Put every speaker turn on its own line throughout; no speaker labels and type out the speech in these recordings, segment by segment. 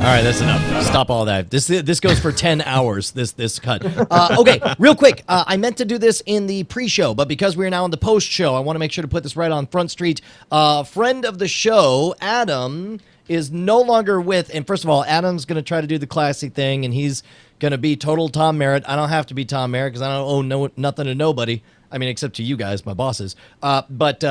All right, that's enough. Stop all that. This goes for 10 hours, this cut. Okay, real quick. I meant to do this in the pre-show, but because we're now in the post-show, I want to make sure to put this right on Front Street. Friend of the show, Adam, is no longer with, and first of all, Adam's going to try to do the classic thing, and he's going to be total Tom Merritt. I don't have to be Tom Merritt because I don't owe nothing to nobody. I mean, except to you guys, my bosses. But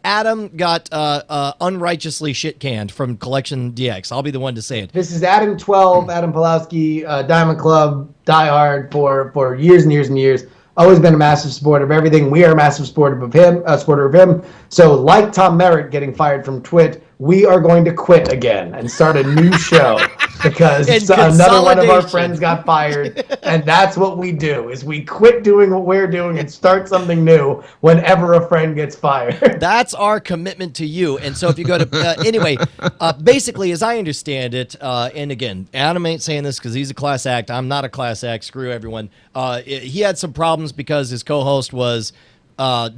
Adam got unrighteously shit canned from Collection DX. I'll be the one to say it.
This is Adam 12, Adam Pulowski, Diamond Club, diehard for years and years and years. Always been a massive supporter of everything. We are a massive supporter of him. So, like Tom Merritt getting fired from Twit, we are going to quit again and start a new show because another one of our friends got fired, and that's what we do: is we quit doing what we're doing and start something new whenever a friend gets fired.
That's our commitment to you. And so, if you go to anyway, basically, as I understand it, and again, Adam ain't saying this because he's a class act. I'm not a class act. Screw everyone. He had some problems because his co-host was. He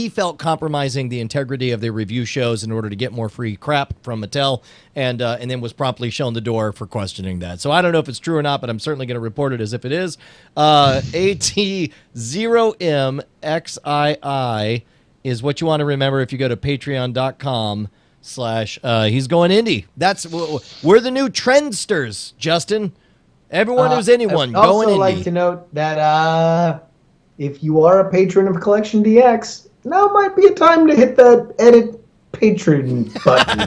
felt compromising the integrity of the review shows in order to get more free crap from Mattel, and then was promptly shown the door for questioning that. So I don't know if it's true or not, but I'm certainly going to report it as if it is. AT0MXII is what you want to remember if you go to patreon.com/ he's going indie. We're the new trendsters, Justin. Everyone who's anyone going indie.
Also like to note that if you are a patron of Collection DX, now might be a time to hit that edit Patreon button.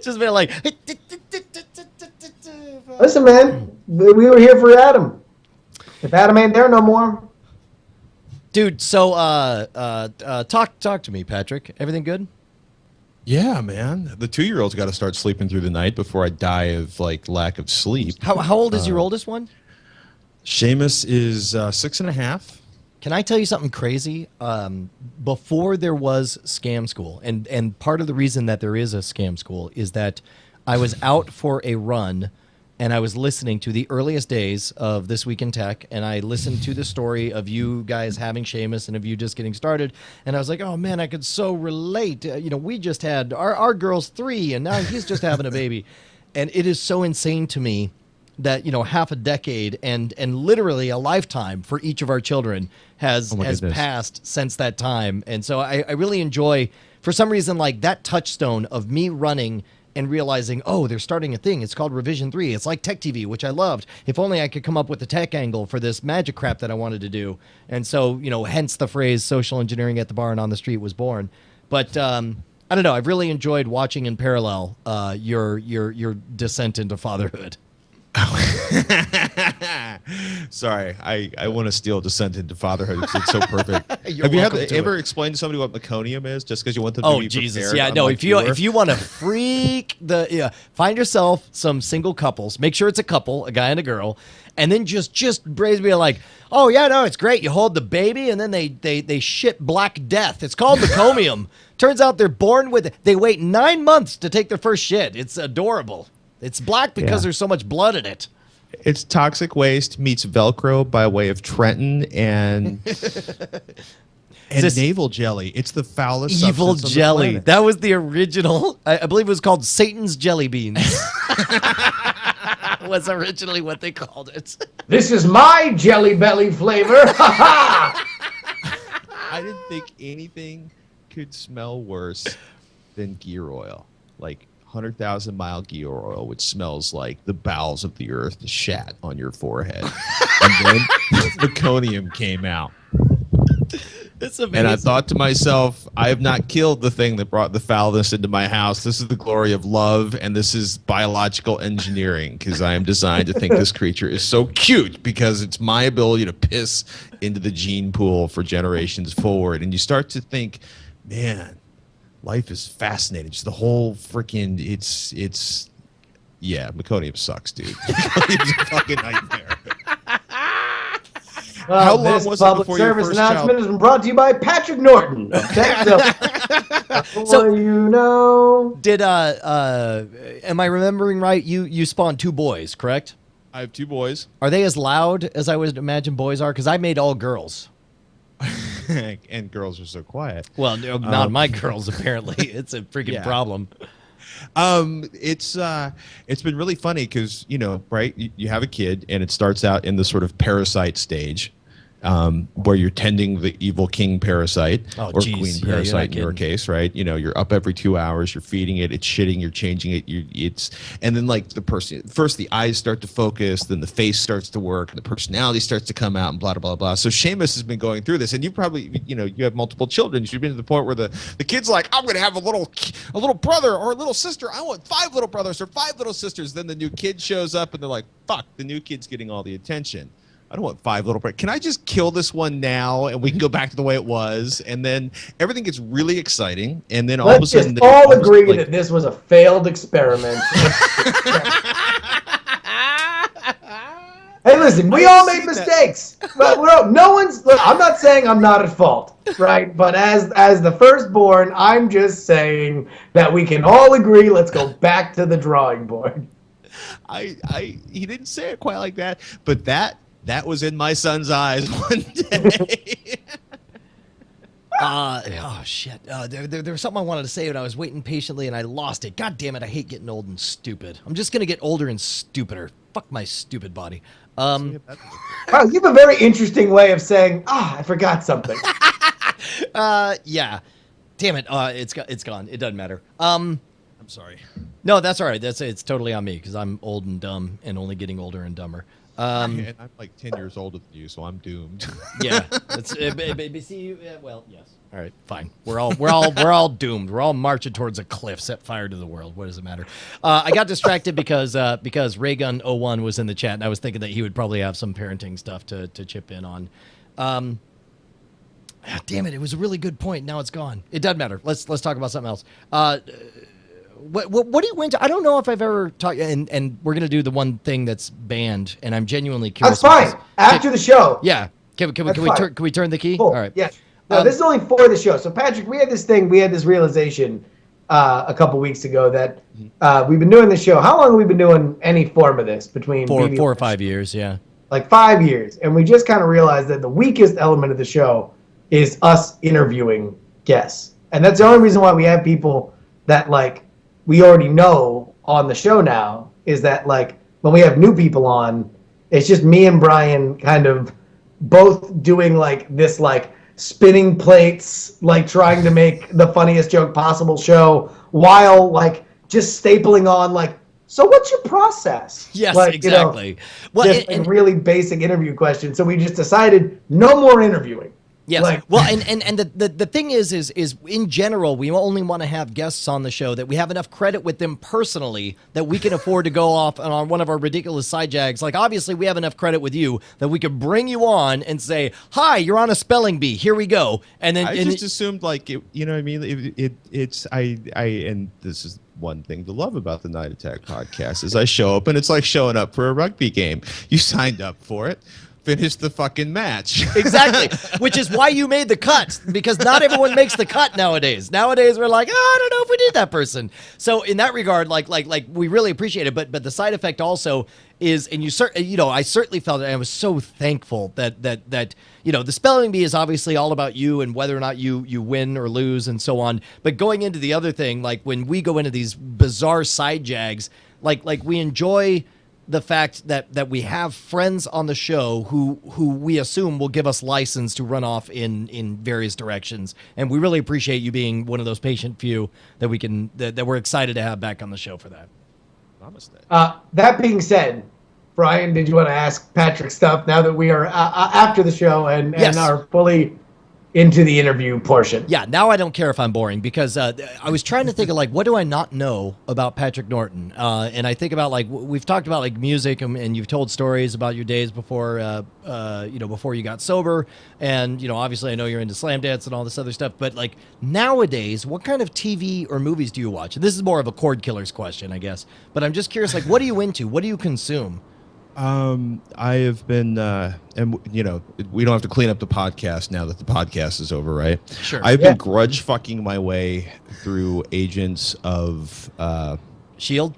Just been like,
listen, man, we were here for Adam. If Adam ain't there no more,
dude. So, talk to me, Patrick. Everything good?
Yeah, man. The 2-year-old's got to start sleeping through the night before I die of lack of sleep.
How old is your oldest one?
Seamus is 6.5.
Can I tell you something crazy? Before there was Scam School, and part of the reason that there is a Scam School is that I was out for a run, and I was listening to the earliest days of This Week in Tech, and I listened to the story of you guys having Seamus and of you just getting started, and I was like, oh man, I could so relate. We just had our girl's 3, and now he's just having a baby, and it is so insane to me that half a decade and literally a lifetime for each of our children has passed since that time. And so I really enjoy, for some reason, like that touchstone of me running and realizing, oh, they're starting a thing. It's called Revision 3. It's like Tech TV, which I loved. If only I could come up with the tech angle for this magic crap that I wanted to do. And so, hence the phrase social engineering at the bar and on the street was born. But I don't know. I've really enjoyed watching in parallel your descent into fatherhood.
Sorry, I want to steal Descent into Fatherhood because it's so perfect.
Have you
ever explained to somebody what meconium is just because you want them to be
Jesus,
prepared?
yeah, no. If you want to freak find yourself some single couples, make sure it's a couple, a guy and a girl, and then just brazen be like, oh yeah, no, it's great. You hold the baby, and then they shit black death. It's called meconium. Turns out they're born with it. They wait 9 months to take their first shit. It's adorable. It's black because there's so much blood in it.
It's toxic waste meets Velcro by way of Trenton and navel jelly. It's the foulest
evil
substance
jelly.
on the planet.
That was the original. I believe it was called Satan's jelly beans. Was originally what they called it.
This is my Jelly Belly flavor.
I didn't think anything could smell worse than gear oil. 100,000 mile gear oil, which smells like the bowels of the earth shat on your forehead. And then meconium came out.
It's amazing.
And I thought to myself, I have not killed the thing that brought the foulness into my house. This is the glory of love, and this is biological engineering, because I am designed to think this creature is so cute because it's my ability to piss into the gene pool for generations forward. And you start to think, man, life is fascinating. Just the whole freaking meconium sucks, dude. Meconium's a fucking nightmare.
Well,
how long
this
was it
public
before your
service
first
announcement
child?
has been brought to you by Patrick Norton. So you know.
Did am I remembering right? You spawned 2 boys, correct?
I have 2 boys.
Are they as loud as I would imagine boys are? Because I made all girls.
And girls are so quiet.
Well, no, not my girls, apparently. It's a freaking problem.
It's been really funny because, right, you have a kid and it starts out in the sort of parasite stage, where you're tending the evil king parasite or queen parasite in your case, right? You're up every 2 hours, you're feeding it, it's shitting, you're changing it, and then like the person, first the eyes start to focus, then the face starts to work, and the personality starts to come out, and blah, blah, blah, blah. So Seamus has been going through this, and you probably, you have multiple children. You've been to the point where the kid's like, I'm going to have a little brother or a little sister. I want 5 little brothers or 5 little sisters. Then the new kid shows up, and they're like, fuck, the new kid's getting all the attention. I don't want 5 little brothers. Can I just kill this one now and we can go back to the way it was? And then everything gets really exciting. And then all of a sudden,
let's all agree that this was a failed experiment. Hey, listen, we all made mistakes. But I'm not saying I'm not at fault, right? But as the firstborn, I'm just saying that we can all agree, let's go back to the drawing board.
He didn't say it quite like that, but that was in my son's eyes one day.
Oh shit! There was something I wanted to say, but I was waiting patiently and I lost it. God damn it! I hate getting old and stupid. I'm just gonna get older and stupider. Fuck my stupid body.
Wow, you have a very interesting way of saying, I forgot something.
Yeah. Damn it! It's gone. It doesn't matter.
I'm sorry.
No, that's all right. It's totally on me because I'm old and dumb and only getting older and dumber.
And I'm like 10 years older than you, so I'm doomed.
Yeah. Well, yes. All right, fine. We're all doomed. We're all marching towards a cliff. Set fire to the world. What does it matter? I got distracted because Raygun01 was in the chat, and I was thinking that he would probably have some parenting stuff to chip in on. Damn it! It was a really good point. Now it's gone. It doesn't matter. Let's talk about something else. What do you into? I don't know if I've ever talked, and we're gonna do the one thing that's banned, and I'm genuinely curious.
That's fine. After the show.
Yeah. Can we turn the key?
Cool.
All right.
Yeah. No, this is only for the show. So Patrick, we had this realization a couple weeks ago that we've been doing this show. How long have we been doing any form of this? Between
4 or 5 years, yeah.
Like 5 years, and we just kind of realized that the weakest element of the show is us interviewing guests, and that's the only reason why we have people that like we already know on the show now, is that like when we have new people on, it's just me and Brian kind of both doing like this like spinning plates, like trying to make the funniest joke possible show while like just stapling on like, so what's your process?
Yes,
like,
exactly.
Just a really basic interview question. So we just decided no more interviewing.
Yes.
Like,
well, and the thing is in general, we only want to have guests on the show that we have enough credit with them personally that we can afford to go off on one of our ridiculous side jags. Like, obviously, we have enough credit with you that we could bring you on and say, "Hi, you're on a spelling bee. Here we go." And then
I just assumed, like, you know what I mean? And this is one thing to love about the Night Attack podcast is I show up and it's like showing up for a rugby game. You signed up for it. Finish the fucking match.
Exactly. Which is why you made the cut, because not everyone makes the cut nowadays. Nowadays we're like, I don't know if we need that person. So in that regard, like we really appreciate it. But the side effect also is, and I certainly felt it. And I was so thankful that the spelling bee is obviously all about you and whether or not you win or lose and so on. But going into the other thing, like when we go into these bizarre side jags, like we enjoy the fact that we have friends on the show who we assume will give us license to run off in various directions, and we really appreciate you being one of those patient few that we're excited to have back on the show for that.
That being said, Brian, did you want to ask Patrick stuff now that we are after the show and
Yes.
are fully into the interview portion?
Yeah, now I don't care if I'm boring, because I was trying to think of like, what do I not know about Patrick Norton? And I think about like, we've talked about like music, and you've told stories about your days before, before you got sober. And, obviously I know you're into slam dance and all this other stuff, but like nowadays, what kind of TV or movies do you watch? And this is more of a cord killer's question, I guess, but I'm just curious, like, what are you into? What do you consume?
I have been, and we don't have to clean up the podcast now that the podcast is over, right?
Sure.
I've been grudge fucking my way through Agents of
Shield.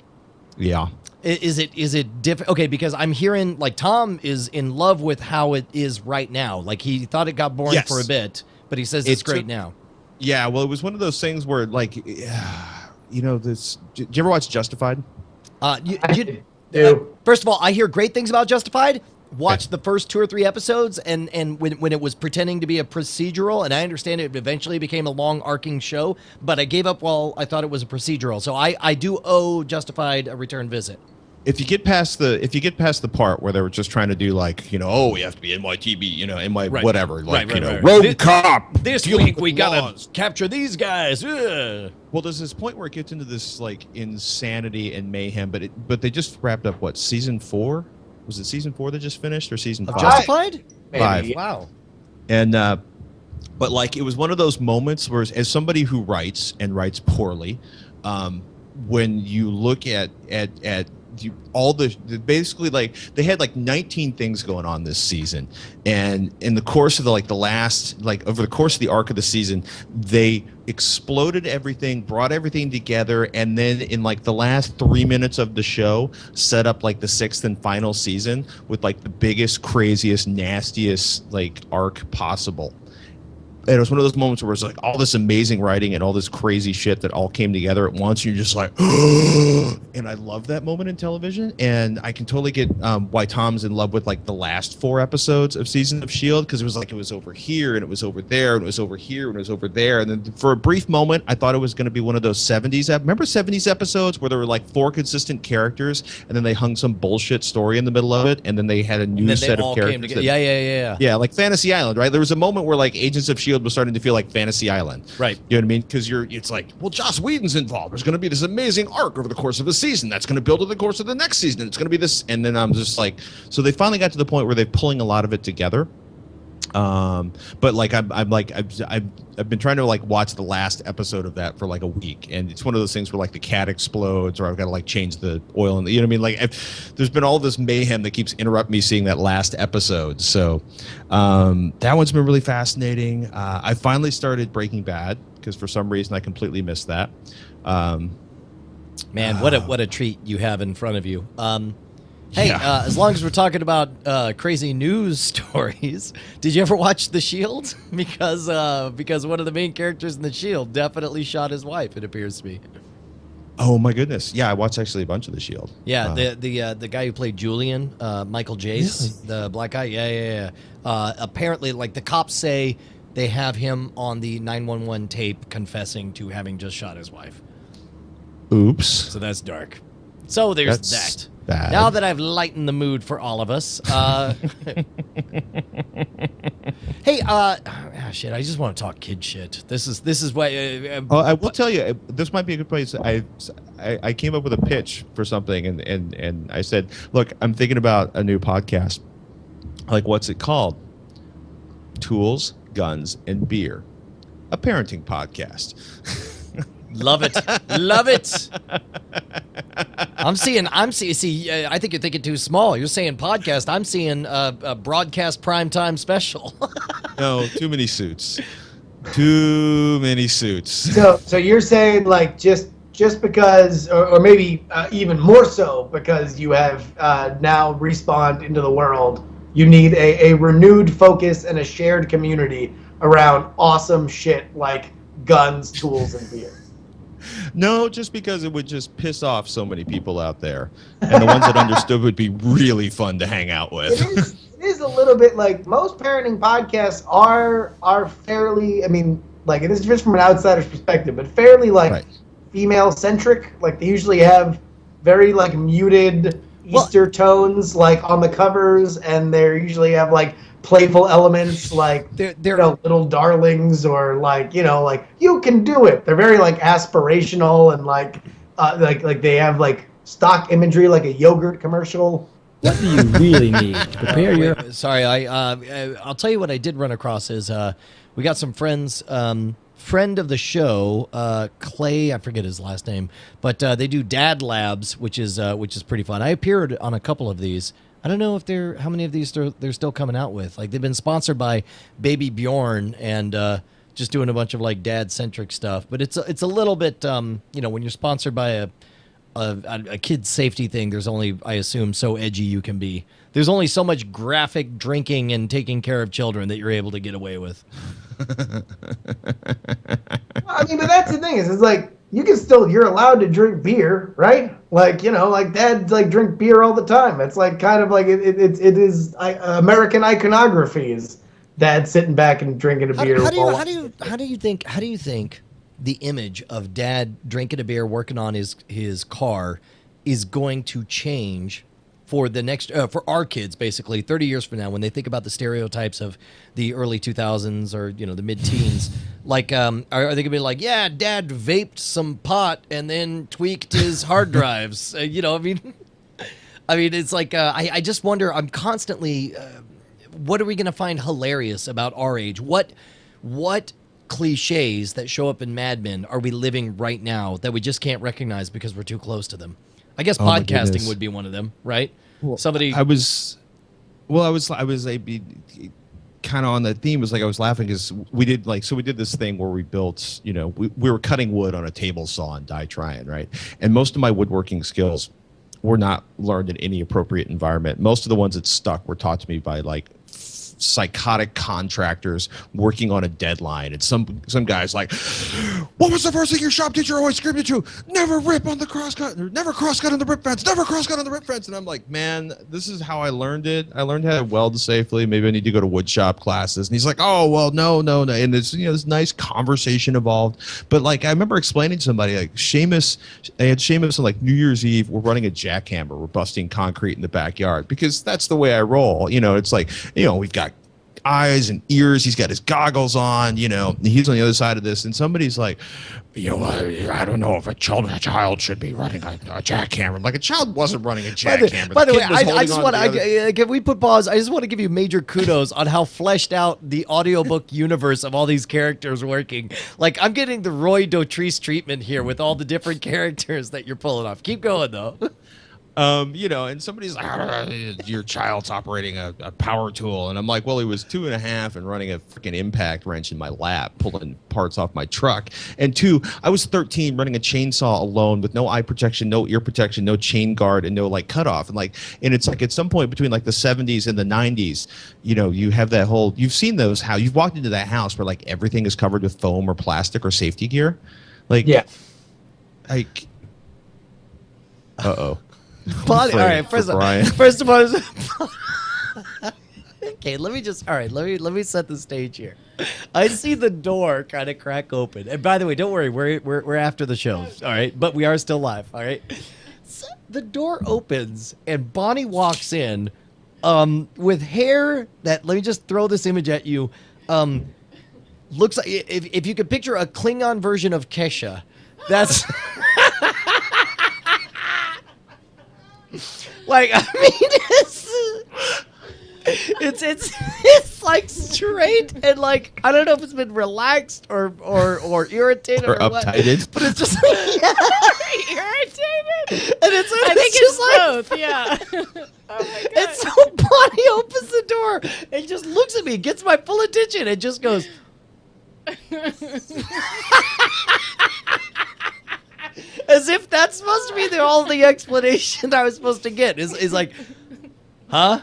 Yeah.
Is it different? Okay, because I'm hearing like Tom is in love with how it is right now. Like he thought it got boring for a bit, but he says it's great now.
Yeah, well, it was one of those things where like this. Did you ever watch Justified?
First of all, I hear great things about Justified. Watched the first 2 or 3 episodes, and when it was pretending to be a procedural, and I understand it eventually became a long arcing show, but I gave up while I thought it was a procedural. So I do owe Justified a return visit.
If you get past the part where they were just trying to do like, we have to be NYTB, whatever, road cop.
This week we gotta capture these guys. Ugh.
Well, there's this point where it gets into this like insanity and mayhem, but they just wrapped up season 4? Was it season 4 that just finished, or season 5?
Justified?
5.
Wow.
And but like it was one of those moments where, as somebody who writes and writes poorly, when you look at basically, like, they had like 19 things going on this season, and in the course of over the course of the arc of the season, they exploded everything, brought everything together, and then in like the last 3 minutes of the show set up like the 6th and final season with like the biggest, craziest, nastiest like arc possible. And it was one of those moments where it's like all this amazing writing and all this crazy shit that all came together at once. And you're just like, and I love that moment in television. And I can totally get why Tom's in love with like the last 4 episodes of Season of S.H.I.E.L.D. Because it was like it was over here and it was over there and it was over here and it was over there. And then for a brief moment, I thought it was going to be one of those 70s. Remember 70s episodes where there were like 4 consistent characters and then they hung some bullshit story in the middle of it. And then they had a new set of characters. Yeah, like Fantasy Island, right? There was a moment where like Agents of S.H.I.E.L.D. was starting to feel like Fantasy Island.
Right.
You know what I mean? Because it's like, well, Joss Whedon's involved. There's going to be this amazing arc over the course of a season. That's going to build over the course of the next season. It's going to be this. And then I'm just like, so they finally got to the point where they're pulling a lot of it together. But like I've been trying to like watch the last episode of that for like a week, and it's one of those things where like the cat explodes, or I've got to like change the oil, and you know what I mean. Like there's been all this mayhem that keeps interrupting me seeing that last episode. So that one's been really fascinating. I finally started Breaking Bad because for some reason I completely missed that.
Man, what a treat you have in front of you. Hey, as long as we're talking about crazy news stories, did you ever watch The Shield? Because one of the main characters in The Shield definitely shot his wife, it appears to me.
Oh my goodness! Yeah, I watched actually a bunch of The Shield.
Yeah, the guy who played Julian, Michael Jace, the black guy. Yeah. Apparently, like the cops say, they have him on the 911 tape confessing to having just shot his wife.
Oops.
So that's dark. So there's that.
Bad.
Now that I've lightened the mood for all of us, hey, shit! I just want to talk kid shit. This is why.
I will tell you, this might be a good place. I came up with a pitch for something, and I said, look, I'm thinking about a new podcast. Like, what's it called? Tools, Guns, and Beer, a parenting podcast.
Love it. I'm seeing. See, I think you're thinking too small. You're saying podcast. I'm seeing a broadcast primetime special.
No, too many suits. Too many suits.
So you're saying like just because, or maybe even more so because you have now respawned into the world, you need a renewed focus and a shared community around awesome shit like guns, tools, and beer.
No, just because it would just piss off so many people out there, and the ones that understood would be really fun to hang out with.
It is a little bit like most parenting podcasts are fairly. I mean, like it is just from an outsider's perspective, but fairly like female centric. Like they usually have very like muted Easter tones like on the covers, and they usually have like playful elements like they're little darlings or like like you can do it. They're very like aspirational and like they have like stock imagery like a yogurt commercial.
What do you really need to prepare your?
Sorry, I'll tell you what I did run across is we got some friends. Friend of the show, Clay, I forget his last name, but they do Dad Labs, which is pretty fun. I appeared on a couple of these. I don't know if how many of these they're still coming out with. Like they've been sponsored by Baby Bjorn and just doing a bunch of like dad centric stuff. But it's a little bit when you're sponsored by a kid's safety thing. There's only, I assume, so edgy you can be. There's only so much graphic drinking and taking care of children that you're able to get away with.
I mean, but that's the thing is, it's like you're allowed to drink beer, right? Like, like dads like drink beer all the time. It's like kind of like it is American iconography is dad sitting back and drinking a beer.
How do you think the image of dad drinking a beer, working on his car, is going to change for the next for our kids, basically 30 years from now, when they think about the stereotypes of the early 2000s or the mid-teens? Like, are they gonna be like, yeah, dad vaped some pot and then tweaked his hard drives? I mean, it's like I just wonder. I'm constantly. What are we going to find hilarious about our age? What cliches that show up in Mad Men are we living right now that we just can't recognize because we're too close to them? I guess podcasting would be one of them, right?
Well,
Somebody.
I was kind of on that theme. Was like I was laughing because we did this thing where we built. We were cutting wood on a table saw and die trying, right? And most of my woodworking skills were not learned in any appropriate environment. Most of the ones that stuck were taught to me by like psychotic contractors working on a deadline, and some guys like, what was the first thing your shop teacher always screamed at you? Never rip on the crosscut, never crosscut on the rip fence, never crosscut on the rip fence. And I'm like, man, this is how I learned it. I learned how to weld safely. Maybe I need to go to wood shop classes. And he's like, oh well, no. And it's this nice conversation evolved. But like I remember explaining to somebody like Seamus on like New Year's Eve, we're running a jackhammer, we're busting concrete in the backyard because that's the way I roll. It's like we've got eyes and ears, he's got his goggles on, he's on the other side of this, and somebody's like, I don't know if a child should be running a jackhammer. Like, a child wasn't running a jackhammer.
By the way, I just want to, can we put pause? I just want to give you major kudos on how fleshed out the audiobook universe of all these characters working. Like, I'm getting the Roy Dotrice treatment here with all the different characters that you're pulling off. Keep going, though.
And somebody's like, your child's operating a power tool. And I'm like, well, he was 2.5 and running a freaking impact wrench in my lap, pulling parts off my truck. And 2, I was 13 running a chainsaw alone with no eye protection, no ear protection, no chain guard, and no like cutoff. And it's like at some point between like the 70s and the 90s, you have that whole, you've seen those, how you've walked into that house where like everything is covered with foam or plastic or safety gear. Like, yeah. Like, uh-oh.
All right, first of all, okay, let me set the stage here. I see the door kind of crack open, and by the way, don't worry, we're after the show, all right, but we are still live, all right. So the door opens, and Bonnie walks in, with hair that, let me just throw this image at you, looks like if you could picture a Klingon version of Kesha, that's. Like, I mean, it's like straight and like, I don't know if it's been relaxed or irritated or
uptighted,
what, but it's just
irritated.
And
I think it's like, both, yeah. Oh my God.
And so Bonnie opens the door and just looks at me, gets my full attention, and just goes. As if that's supposed to be the only explanation I was supposed to get. Is like, huh?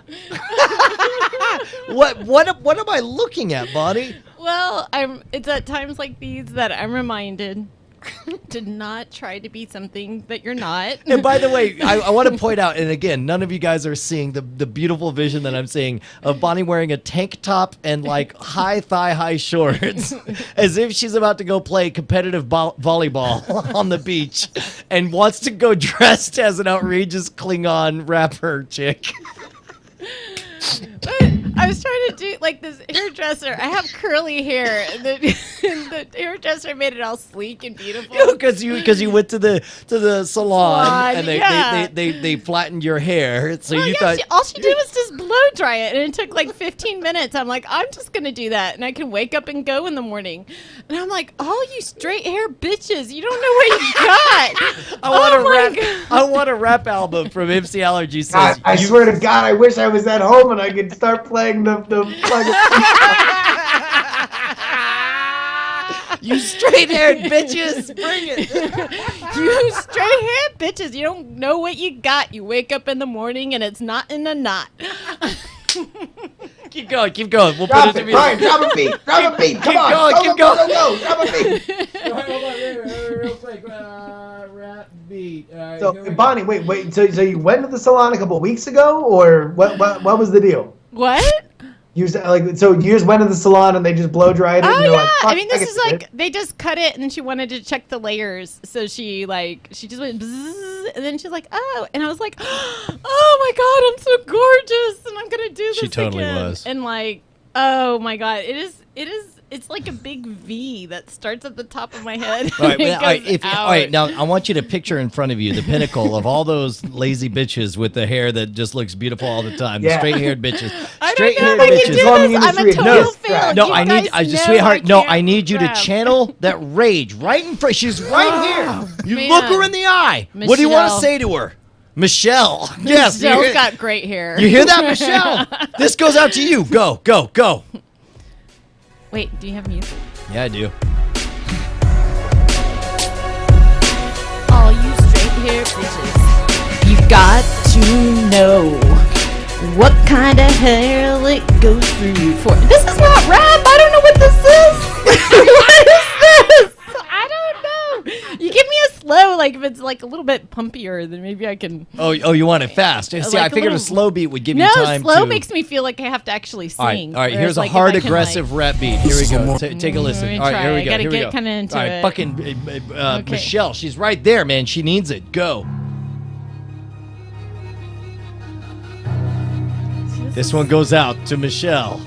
What am I looking at, Bonnie?
Well, it's at times like these that I'm reminded to not try to be something that you're not.
And by the way, I want to point out, and again, none of you guys are seeing the beautiful vision that I'm seeing of Bonnie wearing a tank top and like thigh-high shorts, as if she's about to go play competitive volleyball on the beach and wants to go dressed as an outrageous Klingon rapper chick.
But I was trying to do like this hairdresser. I have curly hair, and the hairdresser made it all sleek and beautiful.
Because you went to the salon and they flattened your hair. So you thought
all she did was just blow dry it, and it took like 15 minutes. I'm like, I'm just gonna do that, and I can wake up and go in the morning. And I'm like, all you straight hair bitches, you don't know what you got.
I want a rap album from MC Allergy says.
I swear to God, I wish I was at home and I could start playing the
You straight-haired bitches, bring it.
You straight-haired bitches, you don't know what you got. You wake up in the morning and it's not in a knot.
Keep going. We'll
drop
put it to
Brian, drop a beat. Come on.
Keep going.
Go. Drop a beat.
Hold on, real quick. beat.
So Bonnie, wait. So you went to the salon a couple of weeks ago, or what? What was the deal?
What?
You just went to the salon and they just blow dried it.
Oh
and you're
yeah,
like,
I mean this
can
is
do
like
it.
they just cut it and she wanted to check the layers, so she just went bzzz, and then she's like, oh, and I was like, oh my god, I'm so gorgeous and I'm gonna do this.
She totally
again.
was.
And like, oh my god, it's like a big V that starts at the top of my head.
All right,
and it
all right,
goes
all right.
out.
Now I want you to picture in front of you the pinnacle of all those lazy bitches with the hair that just looks beautiful all the time. The
Yeah.
straight-haired bitches.
I don't
Straight-haired
know if I can
bitches.
do
Long
this. I'm a
industry of
total
no
fail.
crap.
No,
You
I need,
guys know
sweetheart.
I
No,
can't
I need you to
rap.
channel that rage right in front. She's right here. You
man.
look her in the eye. What do you want to
Michelle.
say to her, Michelle? Yes, you
Michelle's
hear,
got great hair.
you hear that, Michelle? This goes out to you. Go, go, go.
Wait, do you have music?
Yeah, I do.
All you straight hair bitches, you got to know what kind of hell it goes through you for. This is not rap. I don't know what this is. What is this? I don't know. You give me a slow, like if it's like a little bit pumpier, then maybe I can.
Oh, you want it fast? See,
Like
I
a
figured a
little-
slow beat would give
No,
you time
slow
to.
makes me feel like I have to actually
All right,
sing.
all right.
Whereas,
Here's a
like, if
hard,
I can,
aggressive rap beat. Here we go. Take a listen.
Let me
All right,
try.
here we
I
go.
gotta
Here we
get
go.
kinda into
all right,
it.
fucking
Okay.
Michelle. She's right there, man. She needs it. Go. This one goes out to Michelle.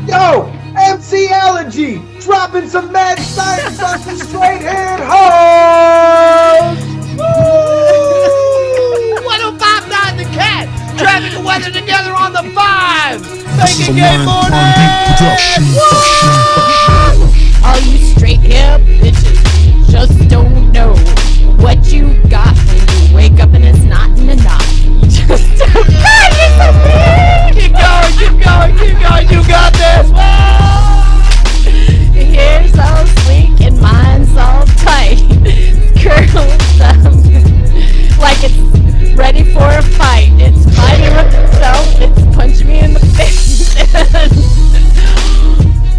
Yo, MC Allergy, dropping some mad science on some straight-haired hoes.
1059 The Cat. Traffic and weather together on the 5. Making gay morning.
All you straight hair bitches just don't know what you got when you wake up and it's not in a knot. You just don't. God, you're so big.
Keep going, keep going, keep going. You got this.
Your hair's all sleek and mine's all tight. Curls up like it's ready for a fight. It's fighting with itself. It's punching me in the face.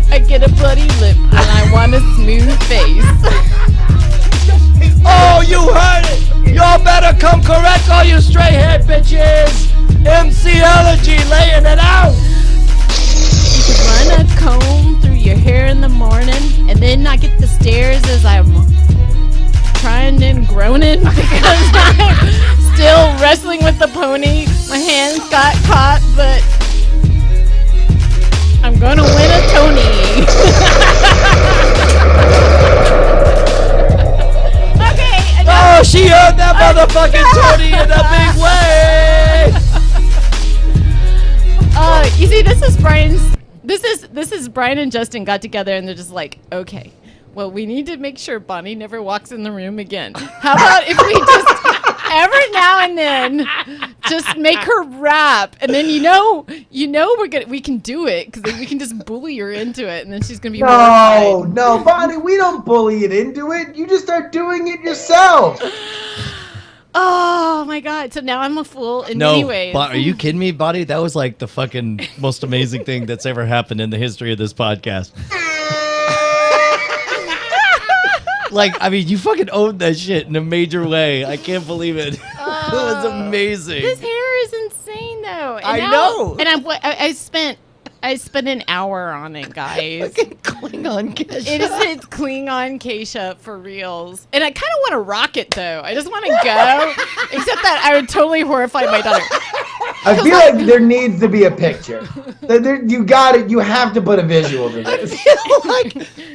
I get a bloody lip and I want a smooth face.
Oh, you heard it. Y'all better come correct all you straight-haired bitches. MC Allergy laying it out.
You could run a comb through your hair in the morning and then not get the stares as I'm trying and groaning because I'm still wrestling with the pony. My hands got caught, but I'm gonna win a Tony. Okay.
Oh, she earned that motherfucking Tony in a big way.
You see, this is Brian's. This is Brian and Justin got together and they're just like, okay, well, we need to make sure Bonnie never walks in the room again. How about if we just every now and then just make her rap, and then we can do it because we can just bully her into it, and then she's gonna be
No,
horrified.
no, Bonnie, we don't bully it into it. You just start doing it yourself.
Oh my god! So now I'm a fool in many ways.
Are you kidding me, buddy? That was like the fucking most amazing thing that's ever happened in the history of this podcast. Like, I mean, you fucking owned that shit in a major way. I can't believe it. It was amazing.
This hair is insane, though. And
I
now-
know.
And I spent an hour on it, guys.
Fucking Klingon Kesha.
It's Klingon Keisha for reals. And I kind of want to rock it, though. I just want to go. Except that I would totally horrify my daughter.
I feel like there needs to be a picture. You got it. You have to put a visual to this.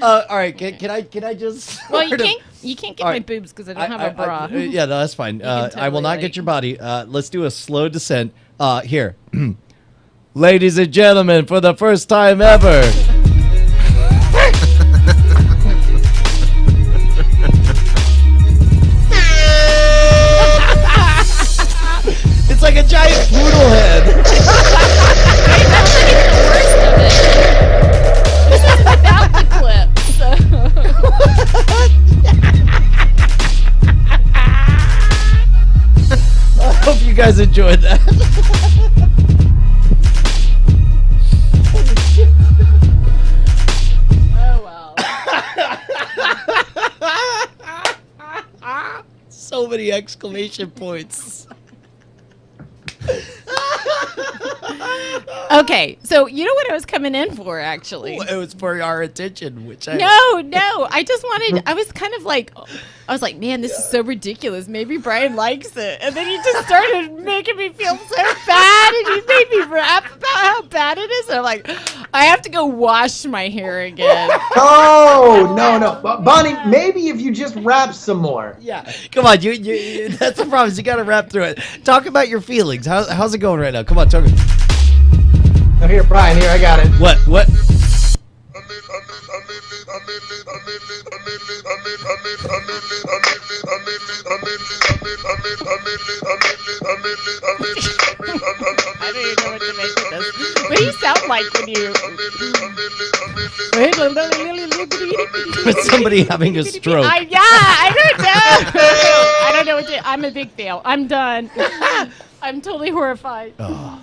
All right, can I just?
Well, you
sort of-
can't get
All
my
right.
boobs because I don't have a bra.
Yeah, no, that's fine.
can
I will
totally,
not get
like-
your body. Let's do a slow descent. Here. Ladies and gentlemen, for the first time ever. It's like a giant poodle head.
That's not even the worst of it. This is without the clip. So.
I hope you guys enjoyed that.
Oh well.
So so many exclamation points.
Okay, so you know what I was coming in for, actually?
It was for our attention, which I...
No. I was kind of like, I was like, man, this is so ridiculous. Maybe Brian likes it. And then he just started making me feel so bad. And he made me rap about how bad it is. And I'm like, I have to go wash my hair again.
Oh, no. Bonnie, maybe if you just rap some more.
Yeah, come on, you that's the problem. Is you got to rap through it. Talk about your feelings. How's it going right now? Come on, talk.
Oh, here, Brian, I got it.
What?
What do you sound like when you...
It's somebody having a stroke.
I don't know. I don't know what to... I'm a big fail. I'm done. I'm totally horrified.
Oh,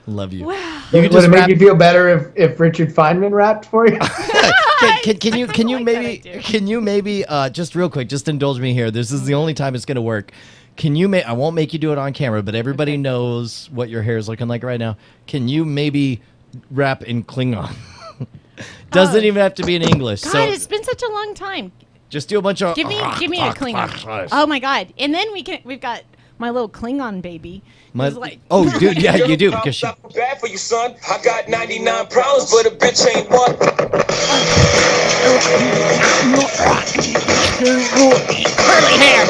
love you.
Wow.
You
Would
can just
it make
rap.
you feel better if Richard Feynman rapped for you?
Can you
like
maybe just real quick, just indulge me here. This is the only time it's gonna work. Can you I won't make you do it on camera, but everybody knows what your hair is looking like right now. Can you maybe rap in Klingon? Doesn't even have to be in English.
God,
So
it's been such a long time.
just do a bunch of
Give me a Klingon. Oh my God! And then we've got my little Klingon baby.
My,
who's like,
oh, dude, yeah, you do because she.
Bad for you, son. I got 99 problems, but a bitch ain't one.
curly hair.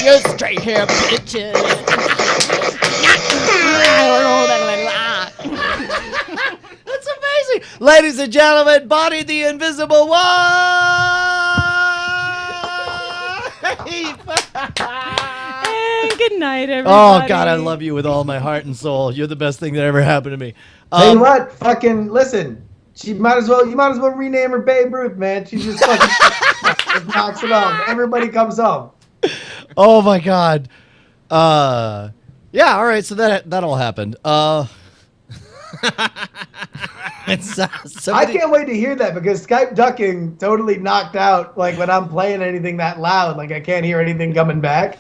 You straight hair, bitches.
That's amazing, ladies and gentlemen. Bonnie the Invisible One.
Good night, everybody.
Oh God, I love you with all my heart and soul. You're the best thing that ever happened to me.
Tell you what, fucking listen. You might as well rename her Babe Ruth, man. She just fucking knocks it off. Everybody comes home.
Oh my God. Yeah. All right. So that all happened. It's
I can't wait to hear that because Skype ducking totally knocked out. Like when I'm playing anything that loud, like I can't hear anything coming back.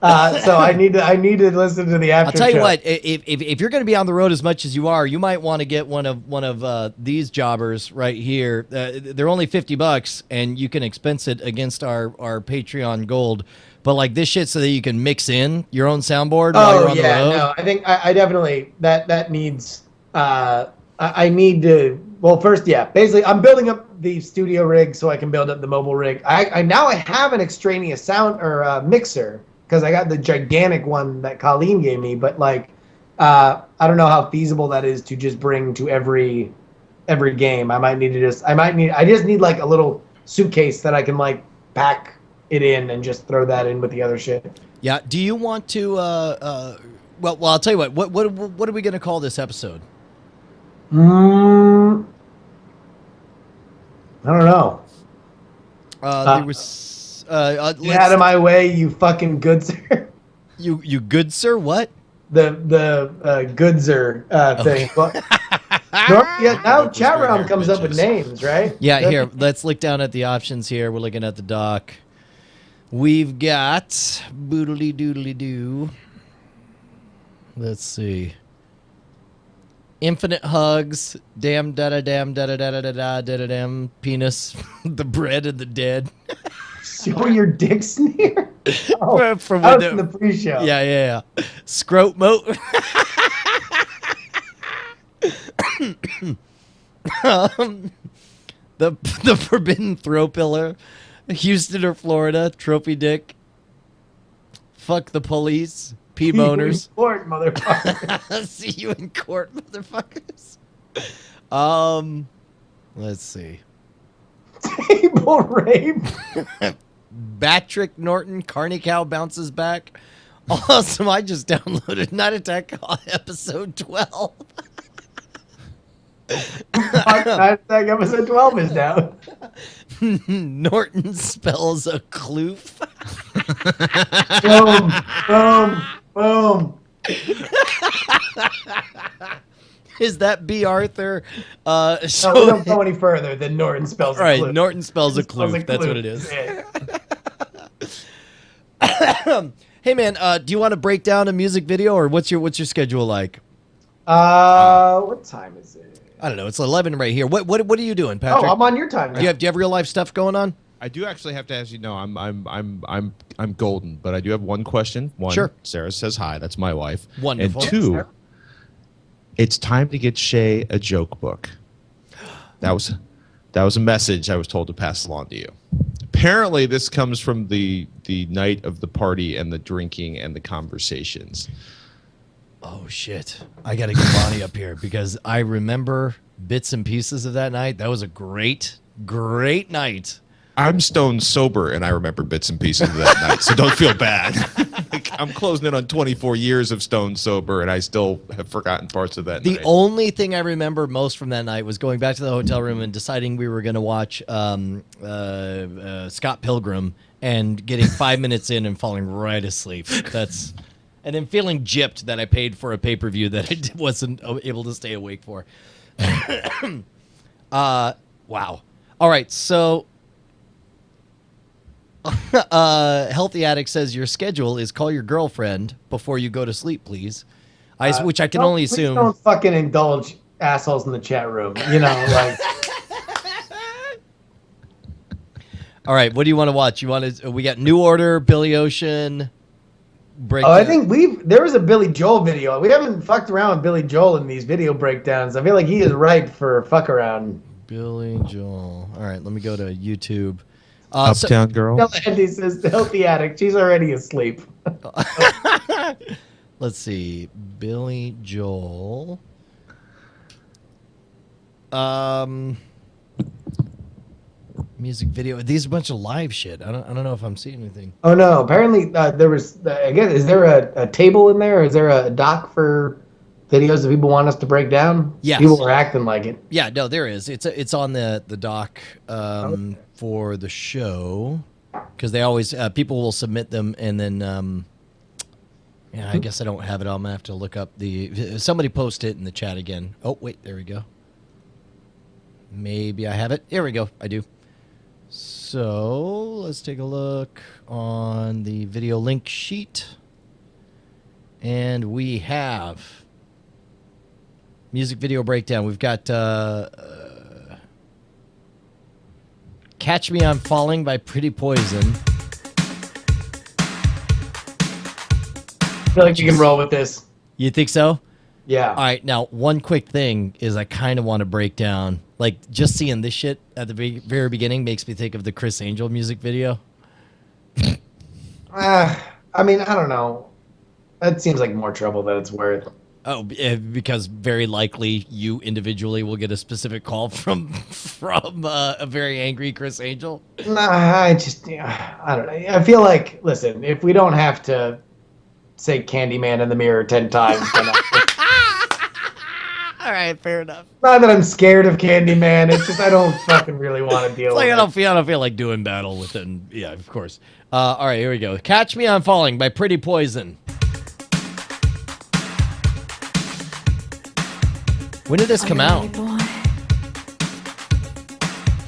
So I need to listen to the after.
I'll tell you
show.
what. If you're going to be on the road as much as you are, you might want to get one of these jobbers right here. They're only $50, and you can expense it against our Patreon Gold. But like this shit, so that you can mix in your own soundboard while you're on the road.
No, I think I definitely that needs. I need to. Well, first, yeah. Basically, I'm building up the studio rig so I can build up the mobile rig. I now have an extraneous sound or mixer because I got the gigantic one that Colleen gave me. But like, I don't know how feasible that is to just bring to every game. I just need like a little suitcase that I can like pack it in and just throw that in with the other shit.
Yeah. Do you want to? Well, I'll tell you what. What are we going to call this episode?
I don't know.
There was.
Get out of my way, you fucking good sir.
You good sir? What?
The good sir thing. Well, now chat room comes up with names, right?
Yeah. Here, let's look down at the options. Here, we're looking at the doc. We've got boodly doodly doo. Let's see. Infinite hugs, damn da da damn da da da da da da da damn penis, the bread and the dead.
Show your dick sneer. Oh,
From
that was in the pre-show.
Yeah. Scrote moat. The forbidden throw pillar, Houston or Florida, trophy dick. Fuck the police. P boners.
Court, motherfucker.
See you in court, motherfuckers. Let's see.
Table rape.
Batrick Norton, Carney Cow bounces back. Awesome. I just downloaded Night Attack episode 12.
Night Attack episode 12 is down.
Norton spells a kloof.
Boom.
Is that B. Arthur?
No, we don't go any further than Norton spells a
All right,
kloof.
Norton spells a
Spells
kloof. That's what it is.
Yeah.
Hey man, do you want to break down a music video, or what's your schedule like?
What time is it?
I don't know. It's 11 right here. What are you doing, Patrick?
Oh, I'm on your time.
Do you have real life stuff going on?
I do actually have to ask you. No, I'm golden, but I do have one question. One,
sure.
Sarah says hi. That's my wife.
Wonderful.
And two, it's time to get Shay a joke book. That was a message I was told to pass along to you. Apparently, this comes from the night of the party and the drinking and the conversations.
Oh shit! I gotta get Bonnie up here because I remember bits and pieces of that night. That was a great night.
I'm stone sober, and I remember bits and pieces of that night, so don't feel bad. Like, I'm closing in on 24 years of stone sober, and I still have forgotten parts of that night.
The only thing I remember most from that night was going back to the hotel room and deciding we were going to watch Scott Pilgrim and getting 5 minutes in and falling right asleep. And then feeling gypped that I paid for a pay-per-view that I wasn't able to stay awake for. Wow. All right, so Healthy Addict says your schedule is call your girlfriend before you go to sleep, please. Which I can only assume.
Don't fucking indulge assholes in the chat room. You know, like.
All right, what do you want to watch? We got New Order, Billy Ocean.
Breakdown. Oh, I think there was a Billy Joel video. We haven't fucked around with Billy Joel in these video breakdowns. I feel like he is ripe for a fuck around. Billy
Joel. All right, let me go to YouTube.
Uptown Girl.
Andy says Healthy Addict. She's already asleep.
Let's see, Billy Joel. Music video. These are a bunch of live shit. I don't know if I'm seeing anything.
Oh no! Apparently there was. Again, is there a table in there? Or is there a doc for videos that people want us to break down?
Yes.
People are acting like it.
Yeah, no, there is. It's on the doc for the show because they always people will submit them and then I guess I don't have it. I'm gonna have to look up somebody post it in the chat again. Oh wait, there we go. Maybe I have it. Here we go. I do. So let's take a look on the video link sheet. And we have music video breakdown. We've got Catch Me I'm Falling by Pretty Poison.
I feel like you can roll with this.
You think so?
Yeah.
All right. Now, one quick thing is I kind of want to break down, like, just seeing this shit at the very beginning makes me think of the Chris Angel music video.
I mean, I don't know. That seems like more trouble than it's worth.
Oh, because very likely you individually will get a specific call from a very angry Chris Angel.
Nah, I don't know. I feel like, listen, if we don't have to say Candyman in the mirror 10 times, then
all right, fair enough.
Not that I'm scared of Candyman. It's just I don't fucking really want to deal with it.
I don't feel like doing battle with it. And, yeah, of course. All right, here we go. Catch Me I'm Falling by Pretty Poison. When did this come out?
Boy?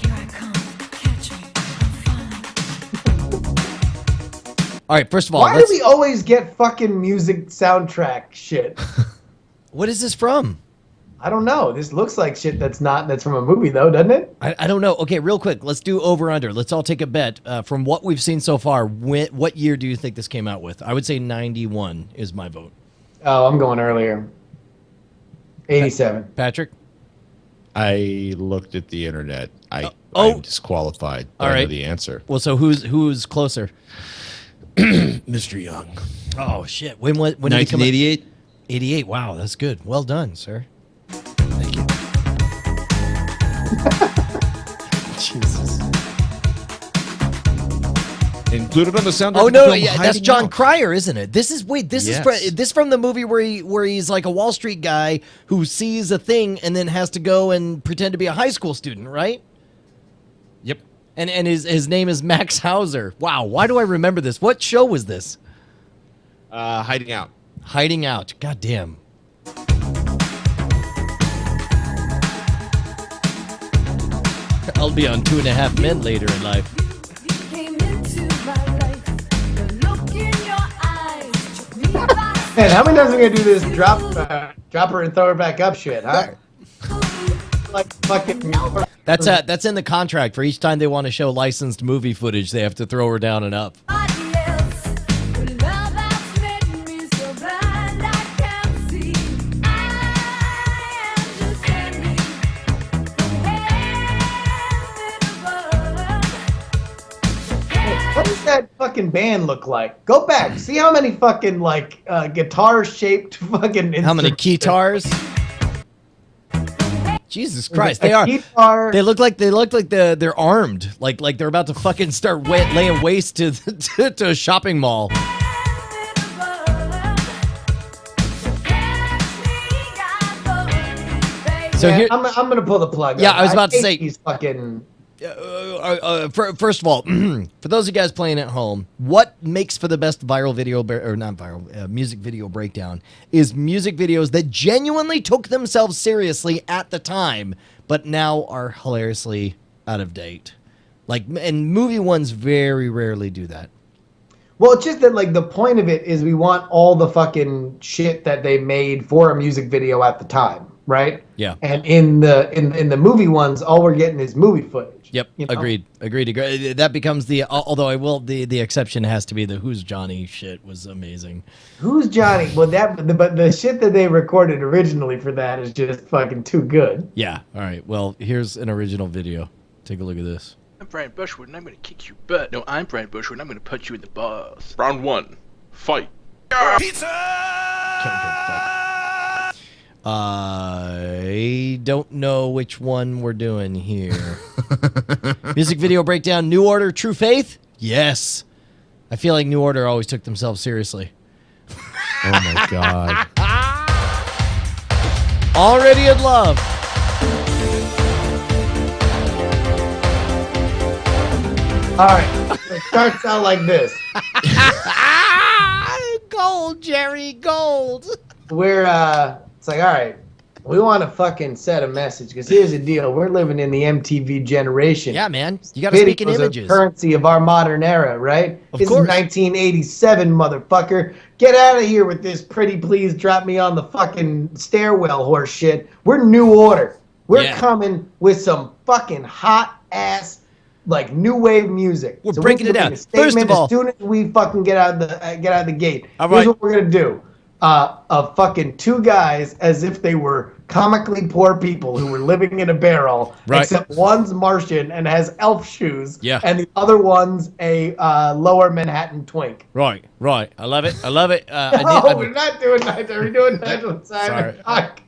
Here I come. Catch me. I'm falling.
All right, first of all,
why do we always get fucking music soundtrack shit?
What is this from?
I don't know. This looks like shit that's from a movie though, doesn't it?
I don't know. Okay, real quick, let's do over under. Let's all take a bet. From what we've seen so far, what year do you think this came out with? I would say 91 is my vote.
Oh, I'm going earlier. 87.
Patrick?
I looked at the internet. I'm disqualified.
All
I
right.
know the answer.
Well, so who's closer?
Mr. Young.
Oh shit! When did it come out?
1988.
88. Wow, that's good. Well done, sir.
Thank you.
Jesus.
Included on the soundtrack.
Oh
of the
no,
film
yeah, that's
Hiding
John
Out.
Cryer, isn't it? This is
Yes.
this from the movie where he's like a Wall Street guy who sees a thing and then has to go and pretend to be a high school student, right?
Yep.
And his name is Max Hauser. Wow, why do I remember this? What show was this?
Hiding Out.
Hiding Out. God damn. I'll be on 2.5 Men later in life.
You came into my life. The look in your
Man, how many times are we gonna do this drop her and throw her back up shit, huh? Like fucking.
That's in the contract. For each time they want to show licensed movie footage, they have to throw her down and up.
What does that fucking band look like? Go back, see how many fucking like guitar-shaped fucking.
How many
instruments-
keytars? Jesus Christ,
A
they are.
guitar.
They look like they're armed, like they're about to fucking start laying waste to to a shopping mall. So
Yeah,
here,
I'm gonna pull the plug.
Yeah,
on.
I was about to
hate
say-
these fucking.
first of all, for those of you guys playing at home, what makes for the best viral video or not viral music video breakdown is music videos that genuinely took themselves seriously at the time, but now are hilariously out of date. Like, and movie ones very rarely do that.
Well, it's just that like the point of it is we want all the fucking shit that they made for a music video at the time, right?
Yeah.
And in the movie ones, all we're getting is movie footage.
Yep.
you know?
Agreed. That becomes although I will, the exception has to be the Who's Johnny shit was amazing.
Who's Johnny? Well, but the shit that they recorded originally for that is just fucking too good.
Yeah. All right. Well, here's an original video. Take a look at this.
I'm Brian Bushwood and I'm gonna kick your butt. No, I'm Brian Bushwood and I'm gonna punch you in the balls. Round 1. Fight.
I don't know which one we're doing here. Music video breakdown, New Order, True Faith? Yes. I feel like New Order always took themselves seriously.
Oh my god.
Already in love.
All right, it starts out like this.
Gold, Jerry, gold.
We're it's like, all right, we want to fucking set a message because here's the deal: we're living in the MTV generation.
Yeah, man. You got to speak in
Videos are
images.
currency of our modern era, right?
Of
This
course.
is 1987, motherfucker. Get out of here with this pretty please drop me on the fucking stairwell horse shit. We're New Order. We're
Yeah.
coming with some fucking hot ass like new wave music.
We're breaking it
making
down.
a statement
First of all-
as soon as we fucking get out of the gate.
All
Here's
right.
what we're gonna do. Of fucking two guys as if they were comically poor people who were living in a barrel,
Right.
except one's Martian and has elf shoes,
Yeah.
and the other one's a lower Manhattan twink.
Right. I love it.
Oh, we're not doing that. Are we doing Nigel and Simon?
Sorry.
Fuck.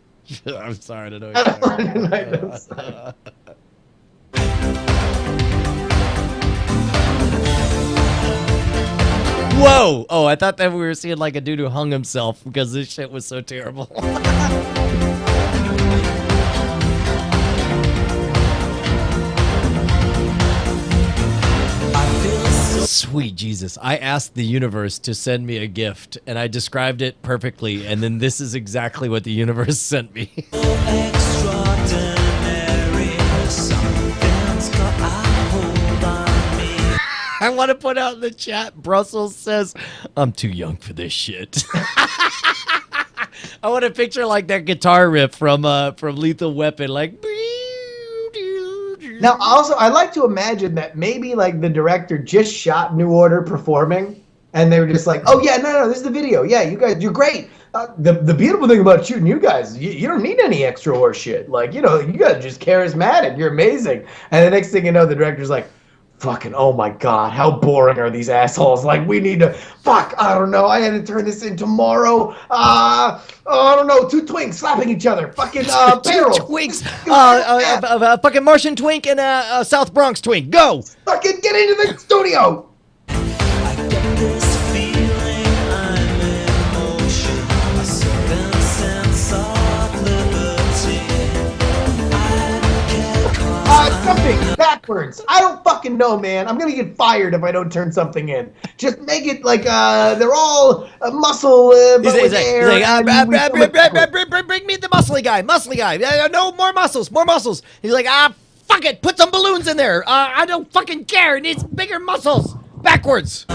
I'm sorry to know.
I don't want to do Nigel and Simon.
Whoa! Oh, I thought that we were seeing like a dude who hung himself because this shit was so terrible. Sweet Jesus. I asked the universe to send me a gift and I described it perfectly, and then this is exactly what the universe sent me. I want to put out in the chat, Brussels says, I'm too young for this shit. I want to picture like that guitar riff from Lethal Weapon, like.
Now, also, I like to imagine that maybe like the director just shot New Order performing, and they were just like, "Oh yeah, no, this is the video. Yeah, you guys, you're great. The beautiful thing about shooting you guys, you don't need any extra horse shit. Like, you know, you guys are just charismatic. You're amazing." And the next thing you know, the director's like, "Fucking, oh my god, how boring are these assholes? Like, we need to, fuck, I don't know. I had to turn this in tomorrow. I don't know, two twinks slapping each other. Fucking barrels.
Twinks, fucking Martian twink and a South Bronx twink. Go.
Fucking get into the studio." Something backwards. I don't fucking know, man. I'm gonna get fired if I don't turn something in. Just make it like they're all muscle, but
He's
with
like,
air. and we film it backwards.
bring me the muscly guy. No more muscles. He's like, fuck it, put some balloons in there. I don't fucking care. It needs bigger muscles. Backwards.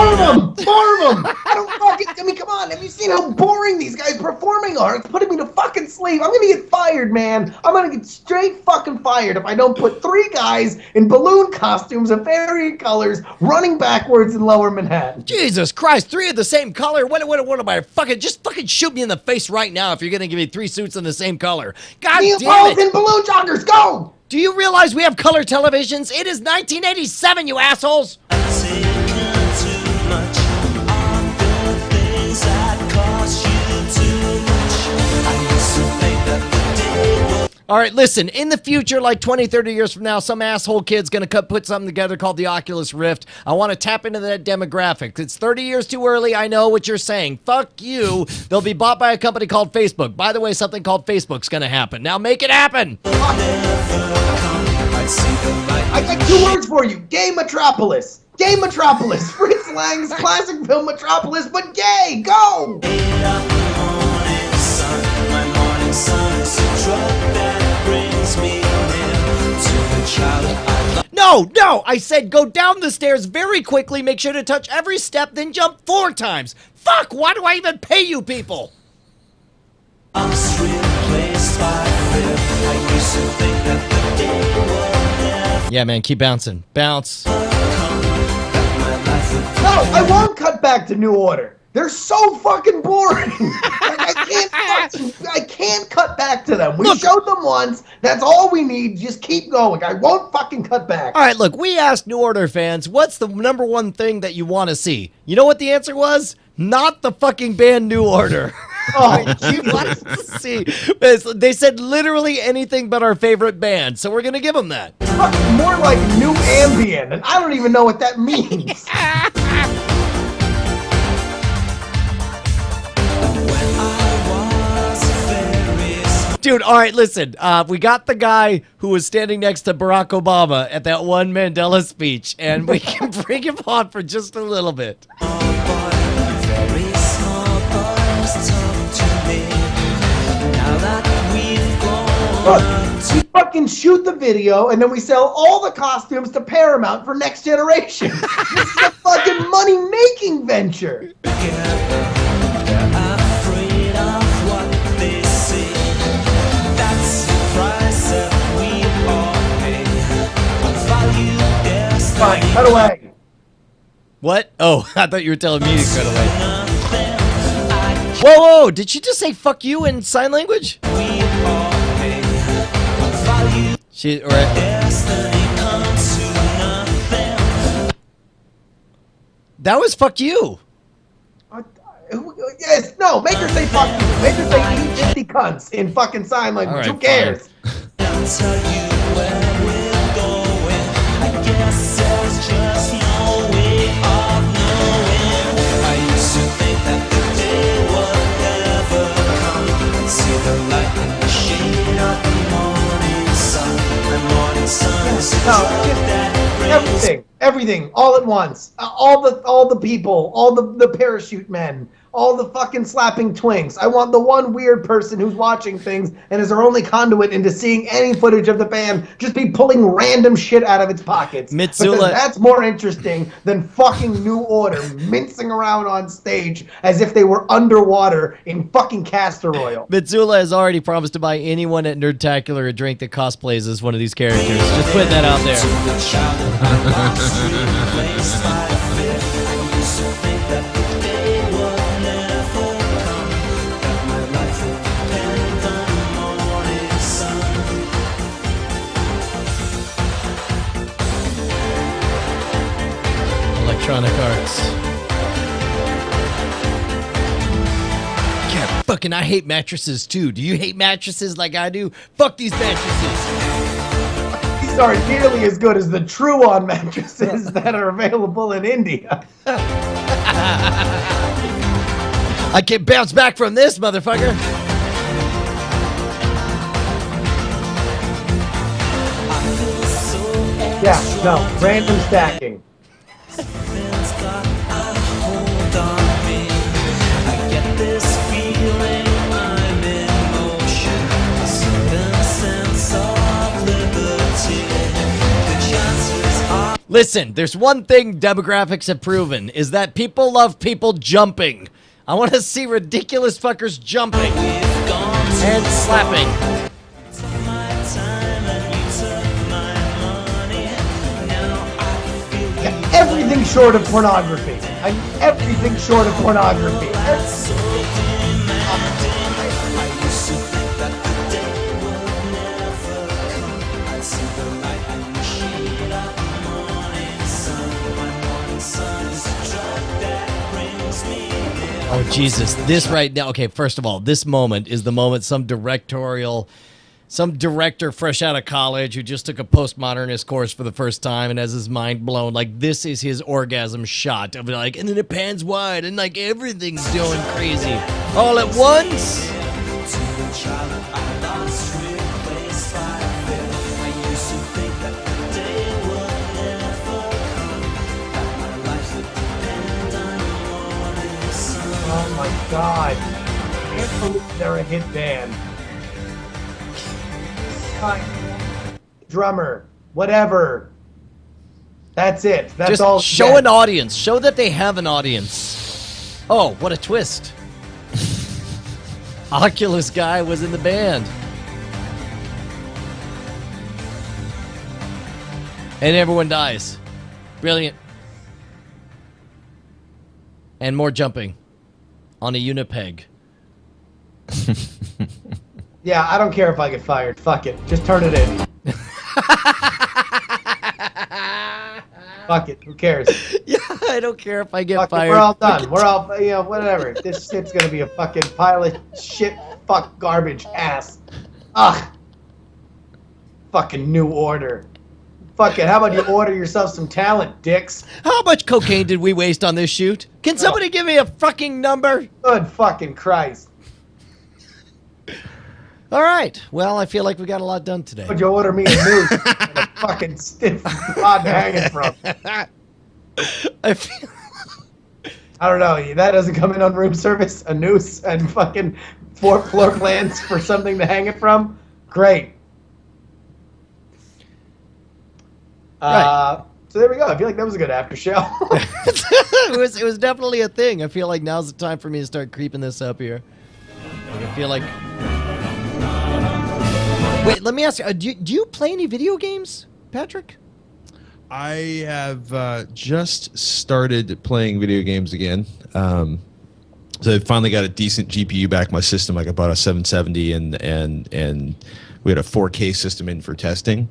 More of them! More of them! I mean, come on. Have you seen how boring these guys performing are? It's putting me to fucking sleep. I'm gonna get fired, man. I'm gonna get straight fucking fired if I don't put 3 guys in balloon costumes of varying colors running backwards in Lower Manhattan.
Jesus Christ, 3 of the same color? What am I just fucking shoot me in the face right now if you're gonna give me 3 suits in the same color. God damn it!
Neapolitan balloon joggers, go!
Do you realize we have color televisions? It is 1987, you assholes! All right, listen, in the future, like 20, 30 years from now, some asshole kid's going to put something together called the Oculus Rift. I want to tap into that demographic. It's 30 years too early. I know what you're saying. Fuck you. They'll be bought by a company called Facebook. By the way, something called Facebook's going to happen. Now make it happen.
I got 2 words for you. Gay Metropolis. Gay Metropolis. Fritz Lang's classic film Metropolis, but gay. Go!
No, I said go down the stairs very quickly, make sure to touch every step, then jump 4 times. Fuck, why do I even pay you people? Yeah, man, keep bouncing. Bounce.
No, I won't cut back to New Order. They're so fucking boring. I can't cut back to them. We showed them once. That's all we need. Just keep going. I won't fucking cut back.
All right, look, we asked New Order fans, what's the number one thing that you want to see? You know what the answer was? Not the fucking band New Order.
Oh,
you wanted to see. They said literally anything but our favorite band, so we're going to give them that.
More like New Ambient, and I don't even know what that means.
Dude, all right, listen. We got the guy who was standing next to Barack Obama at that one Mandela speech, and we can bring him on for just a little bit.
We fucking shoot the video, and then we sell all the costumes to Paramount for Next Generation. This is a fucking money-making venture. Fine, cut away.
What? Oh, I thought you were telling me to cut away. Whoa, did she just say fuck you in sign language? She, that was fuck you.
Yes, no, make her say fuck you. Make her say eat 50 cunts in fucking sign language.
Right,
who cares? No, everything, all at once. All the people, all the parachute men, all the fucking slapping twinks. I want the one weird person who's watching things and is our only conduit into seeing any footage of the band just be pulling random shit out of its pockets.
Mitsula,
because that's more interesting than fucking New Order mincing around on stage as if they were underwater in fucking castor oil.
Mitsula has already promised to buy anyone at Nerdtacular a drink that cosplays as one of these characters. Just putting that out there. Electronic Arts. God, fucking, I hate mattresses too. Do you hate mattresses like I do? Fuck these mattresses.
These aren't nearly as good as the True-On mattresses that are available in India.
I can't bounce back from this, motherfucker.
Yeah, no, random stacking.
Listen, there's one thing demographics have proven is that people love people jumping. I want to see ridiculous fuckers jumping and slapping.
Everything short of pornography. Everything short of pornography.
Oh, Jesus. This right now. Okay, first of all, this moment is the moment some director fresh out of college who just took a postmodernist course for the first time and has his mind blown. Like, this is his orgasm shot of like, and then it pans wide and like everything's going crazy all at once.
Oh my God. I can't believe they're a hit band. Drummer, whatever. That's it. That's
Just
all.
show an audience. Show that they have an audience. Oh, what a twist. Oculus guy was in the band. And everyone dies. Brilliant. And more jumping on a unipeg.
Yeah, I don't care if I get fired. Fuck it. Just turn it in. Fuck it. Who cares?
Yeah, I don't care if I get
Fuck it.
fired.
We're all done. We're all, whatever. This shit's gonna be a fucking pile of shit, fuck, garbage, ass. Ugh. Fucking New Order. Fuck it. How about you order yourself some talent, dicks?
How much cocaine did we waste on this shoot? Can somebody give me a fucking number?
Good fucking Christ.
All right. Well, I feel like we got a lot done today.
Would you order me a noose and a fucking stiff rod to hang it from?
I feel...
I don't know. That doesn't come in on room service. A noose and fucking 4 floor plans for something to hang it from. Great.
Right.
So there we go. I feel like that was a good after show.
it was definitely a thing. I feel like now's the time for me to start creeping this up here. Like, I feel like... Wait, let me ask you, do you play any video games, Patrick?
I have just started playing video games again. So I finally got a decent GPU back in my system. Like I bought a 770 and we had a 4K system in for testing.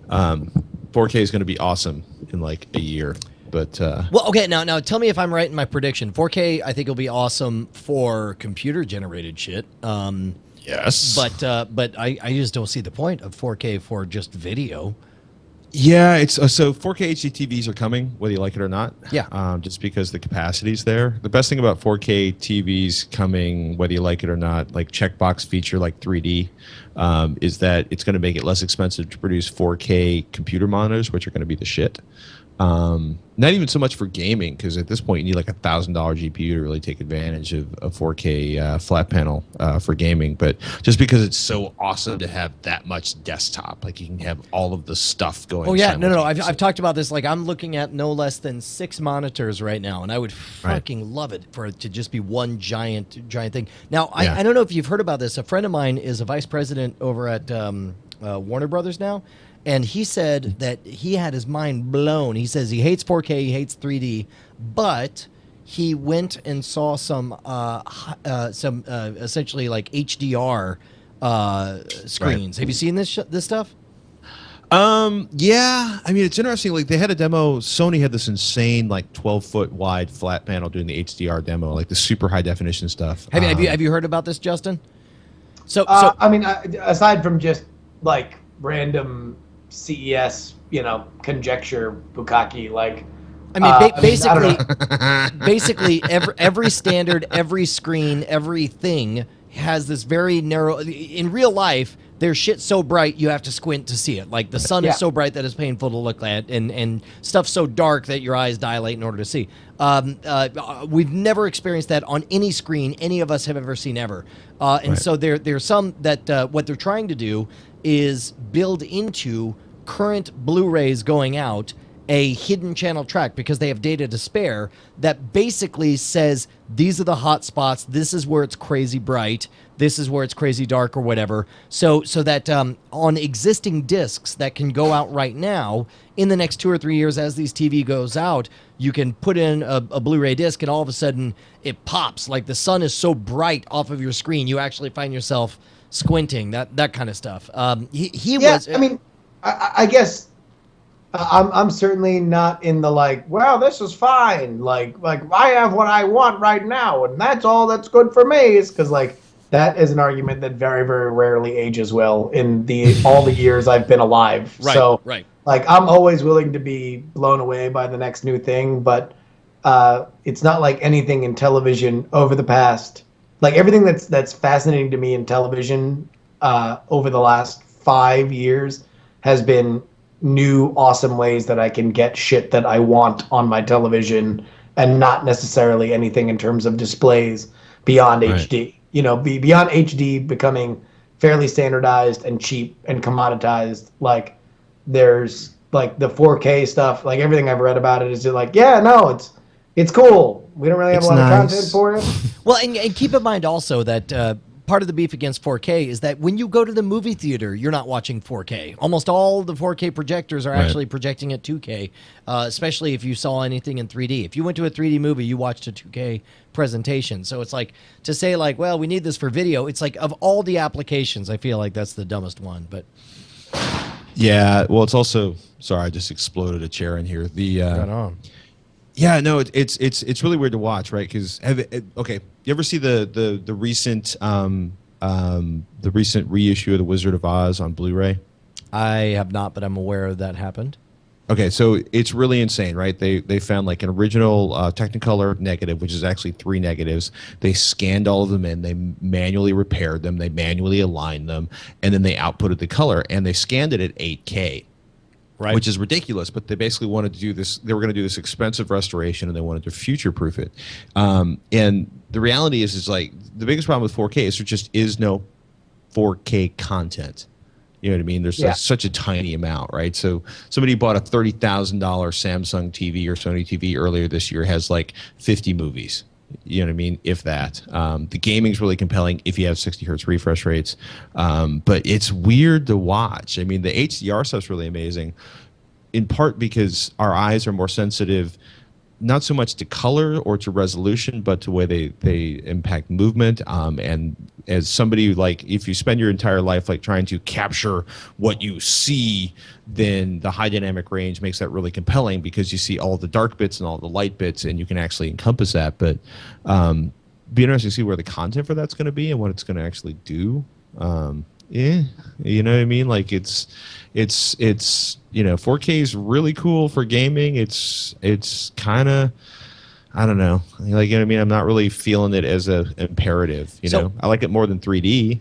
4K is going to be awesome in like a year. But
well, okay, now tell me if I'm right in my prediction. 4K, I think will be awesome for computer generated shit.
yes,
but I just don't see the point of 4K for just video.
Yeah, it's so 4K HD TVs are coming, whether you like it or not.
Yeah.
Just because the capacity's there. The best thing about 4K TVs coming, whether you like it or not, like checkbox feature like 3D, is that it's going to make it less expensive to produce 4K computer monitors, which are going to be the shit. Not even so much for gaming, because at this point you need like $1,000 GPU to really take advantage of a 4K flat panel for gaming. But just because it's so awesome to have that much desktop, like you can have all of the stuff going.
Oh yeah, no. I've talked about this. Like I'm looking at no less than 6 monitors right now, and I would fucking love it for it to just be one giant thing. Now I don't know if you've heard about this. A friend of mine is a vice president over at Warner Brothers now. And he said that he had his mind blown. He says he hates 4K, he hates 3D, but he went and saw some essentially like HDR screens. Have you seen this stuff?
Yeah. I mean, it's interesting. Like they had a demo. Sony had this insane like 12-foot wide flat panel doing the HDR demo, like the super high definition stuff.
Have you heard about this, Justin? So
I mean, aside from just like random CES, conjecture, bukkake, like.
I mean, basically, every standard, every screen, everything has this very narrow. In real life, there's shit so bright you have to squint to see it. Like the sun is so bright that it's painful to look at, and stuff so dark that your eyes dilate in order to see. We've never experienced that on any screen any of us have ever seen ever. So there's some that what they're trying to do is build into current Blu-rays going out a hidden channel track because they have data to spare that basically says these are the hot spots. This is where it's crazy bright. This is where it's crazy dark or whatever. So that on existing discs that can go out right now, in the next 2 or 3 years as these TV goes out, you can put in a Blu-ray disc and all of a sudden it pops. Like the sun is so bright off of your screen, you actually find yourself squinting, that kind of stuff. He was...
I mean, I guess I'm certainly not in the like, well, this is fine. Like I have what I want right now, and that's all that's good for me. Is because like that is an argument that very, very rarely ages well in all the years I've been alive.
Right,
so,
right.
Like I'm always willing to be blown away by the next new thing, but it's not like anything in television over the past. Like everything that's fascinating to me in television over the last 5 years has been new awesome ways that I can get shit that I want on my television, and not necessarily anything in terms of displays beyond HD. You know, beyond HD becoming fairly standardized and cheap and commoditized. Like there's like the 4K stuff, like everything I've read about it is just like, yeah, no, it's cool. We don't really have a lot of content for it.
Well, and keep in mind also that part of the beef against 4K is that when you go to the movie theater, you're not watching 4K. Almost all the 4K projectors are actually projecting at 2K, especially if you saw anything in 3D. If you went to a 3D movie, you watched a 2K presentation. So it's like to say like, well, we need this for video. It's like of all the applications, I feel like that's the dumbest one. But
yeah, well, it's also sorry, I just exploded a chair in here.
right on.
Yeah, no, it's really weird to watch, right? Because you ever see the recent reissue of the Wizard of Oz on Blu-ray?
I have not, but I'm aware that happened.
Okay, so it's really insane, right? They found like an original Technicolor negative, which is actually 3 negatives. They scanned all of them in. They manually repaired them. They manually aligned them, and then they outputted the color. And they scanned it at 8K. Right. Which is ridiculous, but they basically wanted to do this. They were going to do this expensive restoration, and they wanted to future-proof it. And the reality is like the biggest problem with 4K is there just is no 4K content. You know what I mean? There's such a tiny amount, right? So somebody bought a $30,000 Samsung TV or Sony TV earlier this year has like 50 movies. You know what I mean? If that. The gaming's really compelling if you have 60 hertz refresh rates. But it's weird to watch. I mean, the HDR stuff's really amazing, in part because our eyes are more sensitive, not so much to color or to resolution, but to the way they impact movement. And as somebody, like, if you spend your entire life like trying to capture what you see, then the high dynamic range makes that really compelling because you see all the dark bits and all the light bits, and you can actually encompass that. But be interesting to see where the content for that's going to be and what it's going to actually do. Yeah, you know what I mean? Like it's 4K is really cool for gaming. It's kind of, I don't know. Like, you know what I mean? I'm not really feeling it as a imperative, you know? I like it more than 3D.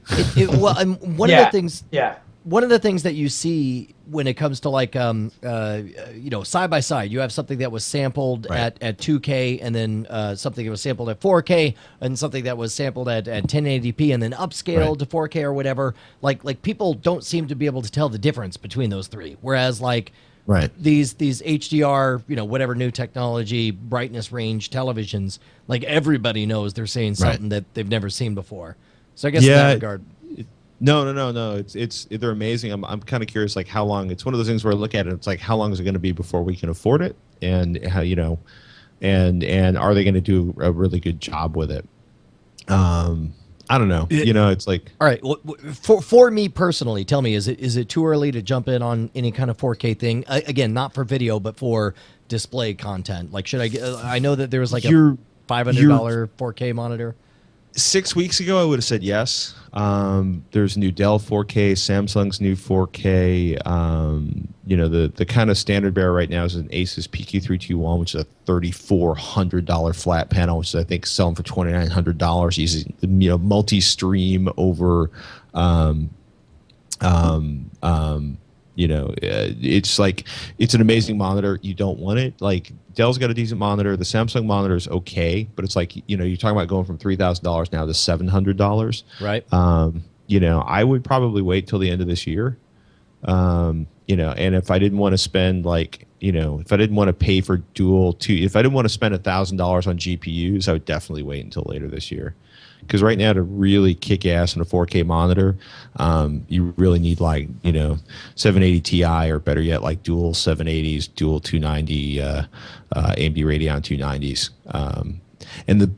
Well, one of the things... Yeah. One of the things that you see when it comes to like side by side, you have something that was sampled at 2K, and then something that was sampled at 4K, and something that was sampled at 1080p, and then upscaled to 4K or whatever. Like people don't seem to be able to tell the difference between those three. Whereas like these HDR, whatever new technology, brightness range televisions, like everybody knows they're seeing something that they've never seen before. So I guess in that regard.
No. They're amazing. I'm kind of curious, like how long. It's one of those things where I look at it. It's like how long is it going to be before we can afford it, and how and are they going to do a really good job with it? I don't know. It's like
all right. For me personally, tell me, is it too early to jump in on any kind of 4K thing? Again, not for video, but for display content. Like, should I know that there was like a $500 4K monitor.
6 weeks ago, I would have said yes. There's new Dell 4K, Samsung's new 4K. The kind of standard bearer right now is an Asus PQ321, which is a $3,400 flat panel, which is, I think, selling for $2,900 using multi-stream over. It's like it's an amazing monitor. You don't want it. Like Dell's got a decent monitor. The Samsung monitor is okay, but it's like you're talking about going from $3,000 now to $700.
Right.
I would probably wait till the end of this year. You know, and if I didn't want to spend like, you know, if I didn't want to pay for if I didn't want to spend $1,000 on GPUs, I would definitely wait until later this year. Because right now, to really kick ass on a 4K monitor, you really need like, you know, 780 Ti, or better yet, like dual 780s, dual 290 AMD Radeon 290s. And the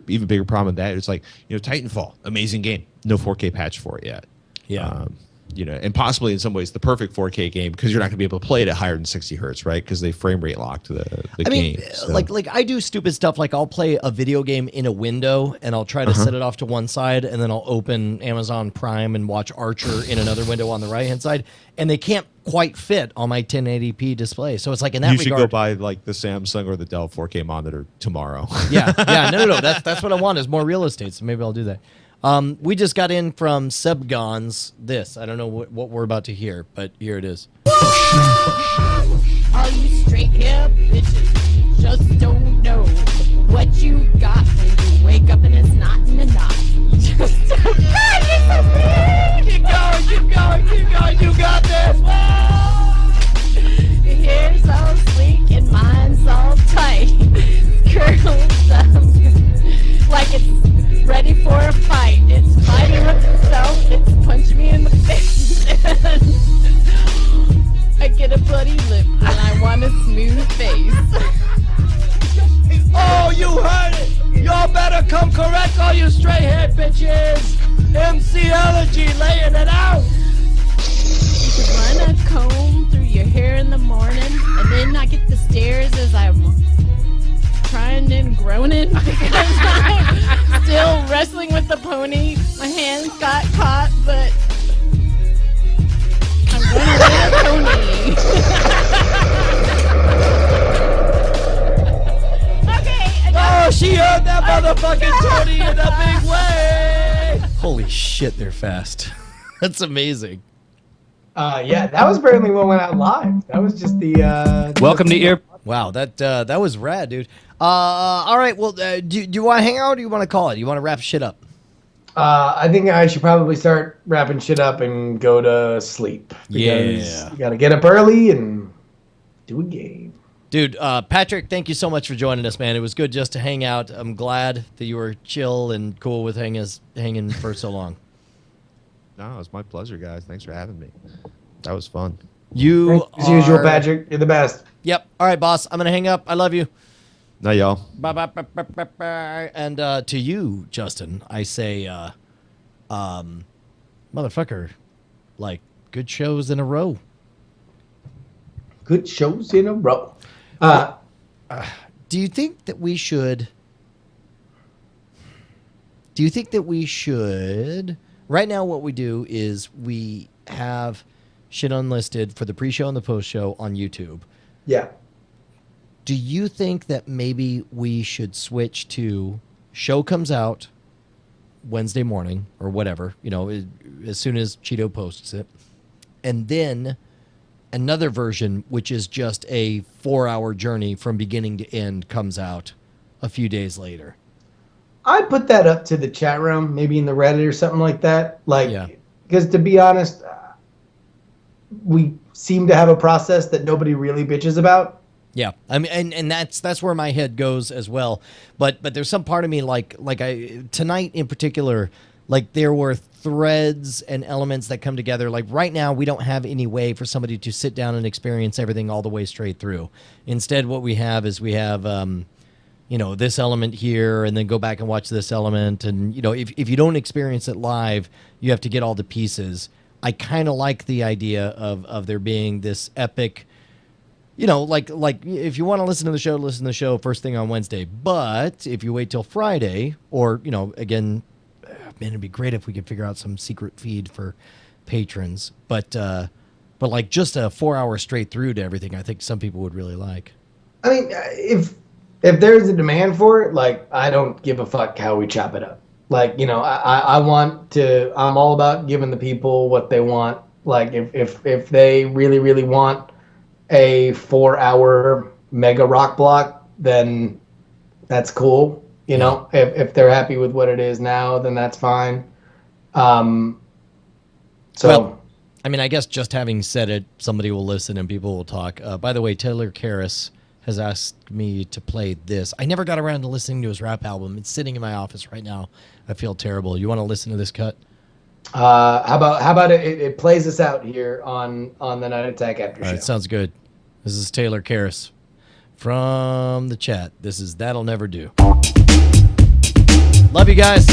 even bigger problem with that is like, you know, Titanfall, amazing game, no 4K patch for it yet.
Yeah.
You know, and possibly in some ways the perfect 4K game, because you're not going to be able to play it at higher than 60 hertz, right? Because they frame rate locked the game. So.
Like I do stupid stuff. Like I'll play a video game in a window, and I'll try to set it off to one side, and then I'll open Amazon Prime and watch Archer in another window on the right hand side, and they can't quite fit on my 1080p display. So it's like in that regard,
you should go buy like the Samsung or the Dell 4K monitor tomorrow.
yeah. No. That's what I want is more real estate. So maybe I'll do that. We just got in from Sebgon's this. I don't know what we're about to hear, but here it is.
All you straight hair bitches just don't know what you got when you wake up and it's not in the knot. Just don't. God, you're so big! Keep going, you got this! Your hair's all sleek and mine's all tight. Curls up like it's ready for a fight. It's fighting with itself, it's punching me in the face. I get a bloody lip and I want a smooth face.
Oh, you heard it! Y'all better come correct all you straight-haired bitches! MC Elegy laying it out!
You could run a comb through your hair in the morning and then not get the stares as I'm crying and groaning because I'm still wrestling with the pony. My hands got caught, but I'm going to win a pony. Okay.
Oh, she heard that motherfucking Tony in a big way! Holy shit, they're fast. That's amazing.
Yeah, that was barely what went out live. That was just the.
Welcome to Ear.
Wow, that was rad, dude. All right, well, do you want to hang out or do you want to call it? You want to wrap shit up?
I think I should probably start wrapping shit up and go to sleep.
Yeah.
You got to get up early and do a game.
Dude, Patrick, thank you so much for joining us, man. It was good just to hang out. I'm glad that you were chill and cool with hanging for so long.
No, it's my pleasure, guys. Thanks for having me. That was fun.
You
As usual, Patrick, you're the best.
Yep. All right, boss. I'm gonna hang up. I love you.
Night, y'all.
Bye. And to you, Justin, I say, motherfucker, like good shows in a row.
Good shows in a row.
Do you think that we should? Right now, what we do is we have shit unlisted for the pre-show and the post-show on YouTube.
Yeah.
Do you think that maybe we should switch to show comes out Wednesday morning or whatever, you know, as soon as Cheeto posts it, and then another version, which is just a 4-hour journey from beginning to end, comes out a few days later?
I put that up to the chat room, maybe in the Reddit or something like that. Like,
Yeah.
because to be honest, we seem to have a process that nobody really bitches about.
Yeah, I mean, and that's where my head goes as well. But there's some part of me like I tonight in particular, like there were threads and elements that come together. Like right now, we don't have any way for somebody to sit down and experience everything all the way straight through. Instead, what we have is you know, this element here, and then go back and watch this element. And, you know, if you don't experience it live, you have to get all the pieces. I kind of like the idea of there being this epic, you know, like if you want to listen to the show first thing on Wednesday. But if you wait till Friday, or, you know, again, man, it'd be great if we could figure out some secret feed for patrons. But like just a 4-hour straight through to everything, I think some people would really like.
I mean, if there's a demand for it, like, I don't give a fuck how we chop it up. Like, you know, I'm all about giving the people what they want. Like, if they really, really want a 4-hour mega rock block, then that's cool. You know, if they're happy with what it is now, then that's fine. So,
Well, I mean, I guess just having said it, somebody will listen and people will talk. By the way, Taylor Karras has asked me to play this. I never got around to listening to his rap album. It's sitting in my office right now. I feel terrible. You want to listen to this cut?
How about it plays us out here on the Night Attack After Show.
All right, sounds good. This is Taylor Karras from the chat. This is That'll Never Do. Love you guys.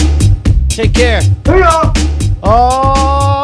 Take care.
See ya!
Oh!